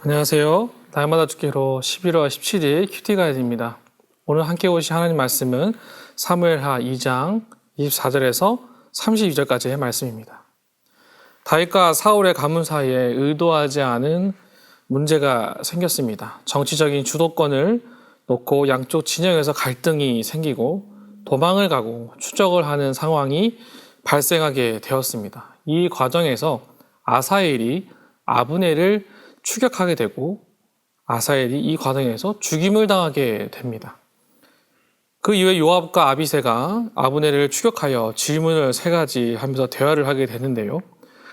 안녕하세요. 날마다 죽기로 11월 17일 큐티 가이드입니다. 오늘 함께 오신 하나님 말씀은 사무엘하 2장 24절에서 32절까지의 말씀입니다. 다윗과 사울의 가문 사이에 의도하지 않은 문제가 생겼습니다. 정치적인 주도권을 놓고 양쪽 진영에서 갈등이 생기고 도망을 가고 추적을 하는 상황이 발생하게 되었습니다. 이 과정에서 아사엘이 아브넬을 추격하게 되고 아사엘이 이 과정에서 죽임을 당하게 됩니다. 그 이후에 요압과 아비새가 아브넬을 추격하여 질문을 3가지 하면서 대화를 하게 되는데요.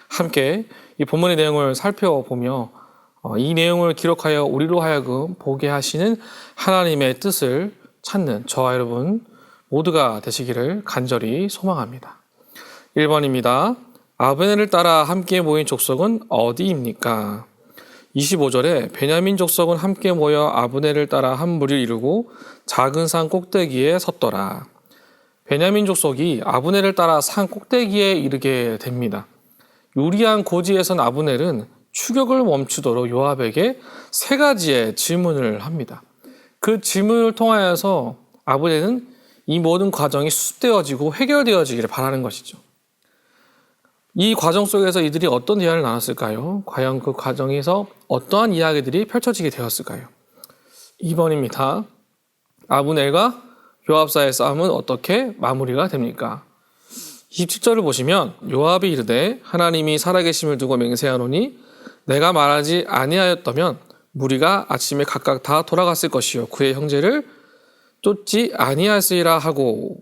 함께 이 본문의 내용을 살펴보며 이 내용을 기록하여 우리로 하여금 보게 하시는 하나님의 뜻을 찾는 저와 여러분 모두가 되시기를 간절히 소망합니다. 1번입니다. 아브넬을 따라 함께 모인 족속은 어디입니까? 25절에 베냐민 족속은 함께 모여 아브넬을 따라 한 무리를 이루고 작은 산 꼭대기에 섰더라. 베냐민 족속이 아브넬을 따라 산 꼭대기에 이르게 됩니다. 유리한 고지에 선 아브넬은 추격을 멈추도록 요압에게 3가지의 질문을 합니다. 그 질문을 통하여서 아브넬은 이 모든 과정이 수습되어지고 해결되어지기를 바라는 것이죠. 이 과정 속에서 이들이 어떤 대화를 나눴을까요? 과연 그 과정에서 어떠한 이야기들이 펼쳐지게 되었을까요? 2번입니다. 아브넬과 요압 사이의 싸움은 어떻게 마무리가 됩니까? 27절을 보시면 요압이 이르되 하나님이 살아계심을 두고 맹세하노니 내가 말하지 아니하였다면 무리가 아침에 각각 다 돌아갔을 것이요 그의 형제를 쫓지 아니하였으리라 하고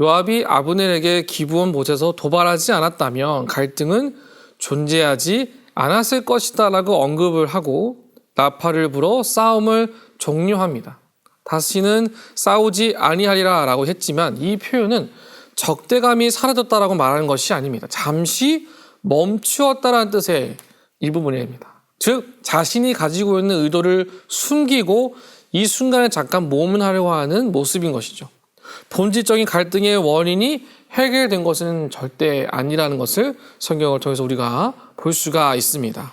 요압이 아브넬에게 기브온 못에서 도발하지 않았다면 갈등은 존재하지 않았을 것이다 라고 언급을 하고 나팔을 불어 싸움을 종료합니다. 다시는 싸우지 아니하리라 라고 했지만 이 표현은 적대감이 사라졌다라고 말하는 것이 아닙니다. 잠시 멈추었다라는 뜻의 일부분입니다. 즉 자신이 가지고 있는 의도를 숨기고 이 순간에 잠깐 모면하려고 하는 모습인 것이죠. 본질적인 갈등의 원인이 해결된 것은 절대 아니라는 것을 성경을 통해서 우리가 볼 수가 있습니다.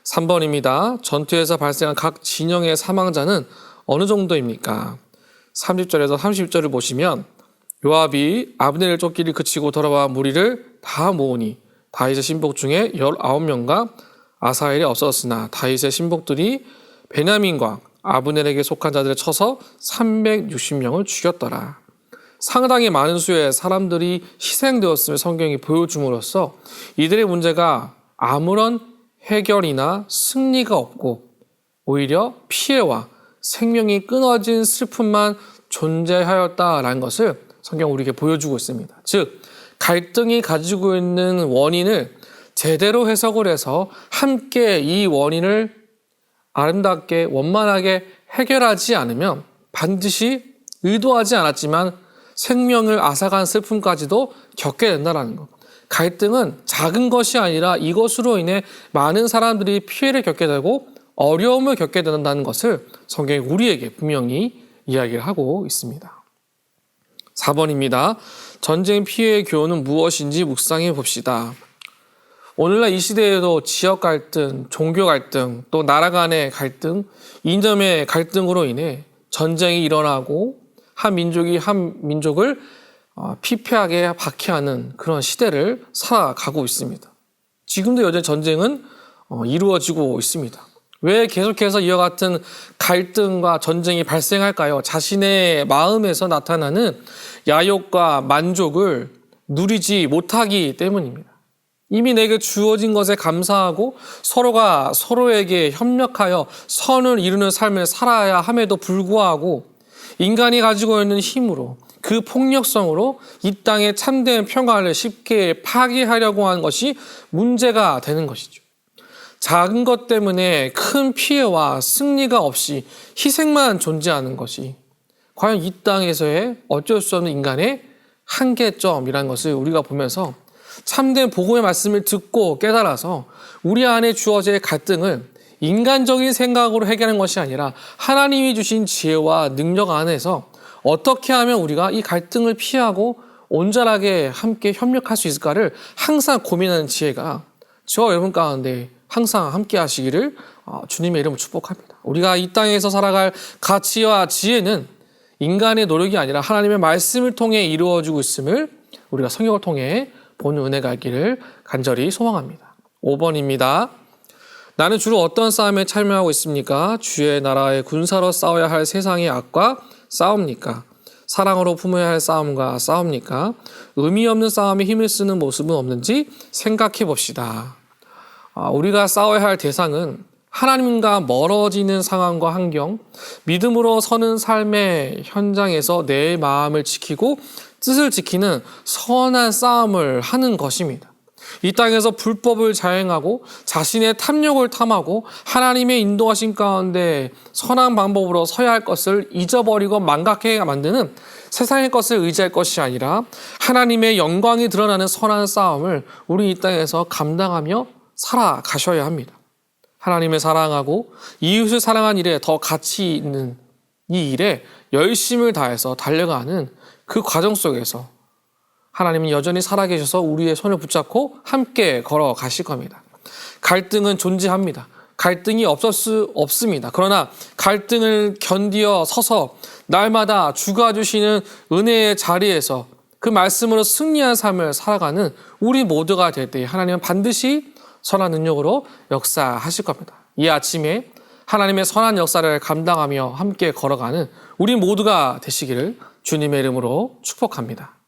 3번입니다. 전투에서 발생한 각 진영의 사망자는 어느 정도입니까? 30절에서 31절을 보시면 요압이 아브넬을 쫓기를 그치고 돌아와 무리를 다 모으니 다윗의 신복 중에 19명과 아사엘이 없었으나 다윗의 신복들이 베냐민과 아브넬에게 속한 자들을 쳐서 360명을 죽였더라. 상당히 많은 수의 사람들이 희생되었음을 성경이 보여줌으로써 이들의 문제가 아무런 해결이나 승리가 없고 오히려 피해와 생명이 끊어진 슬픔만 존재하였다라는 것을 성경은 우리에게 보여주고 있습니다. 즉 갈등이 가지고 있는 원인을 제대로 해석을 해서 함께 이 원인을 아름답게 원만하게 해결하지 않으면 반드시 의도하지 않았지만 생명을 앗아간 슬픔까지도 겪게 된다는 것. 갈등은 작은 것이 아니라 이것으로 인해 많은 사람들이 피해를 겪게 되고 어려움을 겪게 된다는 것을 성경이 우리에게 분명히 이야기를 하고 있습니다. 4번입니다. 전쟁 피해의 교훈은 무엇인지 묵상해 봅시다. 오늘날 이 시대에도 지역 갈등, 종교 갈등, 또 나라 간의 갈등, 이념의 갈등으로 인해 전쟁이 일어나고 한 민족이 한 민족을 피폐하게 박해하는 그런 시대를 살아가고 있습니다. 지금도 여전히 전쟁은 이루어지고 있습니다. 왜 계속해서 이와 같은 갈등과 전쟁이 발생할까요? 자신의 마음에서 나타나는 야욕과 만족을 누리지 못하기 때문입니다. 이미 내게 주어진 것에 감사하고 서로가 서로에게 협력하여 선을 이루는 삶을 살아야 함에도 불구하고 인간이 가지고 있는 힘으로 그 폭력성으로 이 땅의 참된 평화를 쉽게 파괴하려고 하는 것이 문제가 되는 것이죠. 작은 것 때문에 큰 피해와 승리가 없이 희생만 존재하는 것이 과연 이 땅에서의 어쩔 수 없는 인간의 한계점이라는 것을 우리가 보면서 참된 복음의 말씀을 듣고 깨달아서 우리 안에 주어질 갈등을 인간적인 생각으로 해결하는 것이 아니라 하나님이 주신 지혜와 능력 안에서 어떻게 하면 우리가 이 갈등을 피하고 온전하게 함께 협력할 수 있을까를 항상 고민하는 지혜가 저와 여러분 가운데 항상 함께 하시기를 주님의 이름을 축복합니다. 우리가 이 땅에서 살아갈 가치와 지혜는 인간의 노력이 아니라 하나님의 말씀을 통해 이루어지고 있음을 우리가 성경을 통해 보는 은혜가 있기를 간절히 소망합니다. 5번입니다. 나는 주로 어떤 싸움에 참여하고 있습니까? 주의 나라의 군사로 싸워야 할 세상의 악과 싸웁니까? 사랑으로 품어야 할 싸움과 싸웁니까? 의미 없는 싸움에 힘을 쓰는 모습은 없는지 생각해 봅시다. 우리가 싸워야 할 대상은 하나님과 멀어지는 상황과 환경, 믿음으로 서는 삶의 현장에서 내 마음을 지키고 뜻을 지키는 선한 싸움을 하는 것입니다. 이 땅에서 불법을 자행하고 자신의 탐욕을 탐하고 하나님의 인도하심 가운데 선한 방법으로 서야 할 것을 잊어버리고 망각해 만드는 세상의 것을 의지할 것이 아니라 하나님의 영광이 드러나는 선한 싸움을 우리 이 땅에서 감당하며 살아가셔야 합니다. 하나님을 사랑하고 이웃을 사랑한 일에 더 가치 있는 이 일에 열심을 다해서 달려가는 그 과정 속에서 하나님은 여전히 살아계셔서 우리의 손을 붙잡고 함께 걸어가실 겁니다. 갈등은 존재합니다. 갈등이 없을 수 없습니다. 그러나 갈등을 견디어 서서 날마다 주가 주시는 은혜의 자리에서 그 말씀으로 승리한 삶을 살아가는 우리 모두가 될 때 하나님은 반드시 선한 능력으로 역사하실 겁니다. 이 아침에 하나님의 선한 역사를 감당하며 함께 걸어가는 우리 모두가 되시기를 주님의 이름으로 축복합니다.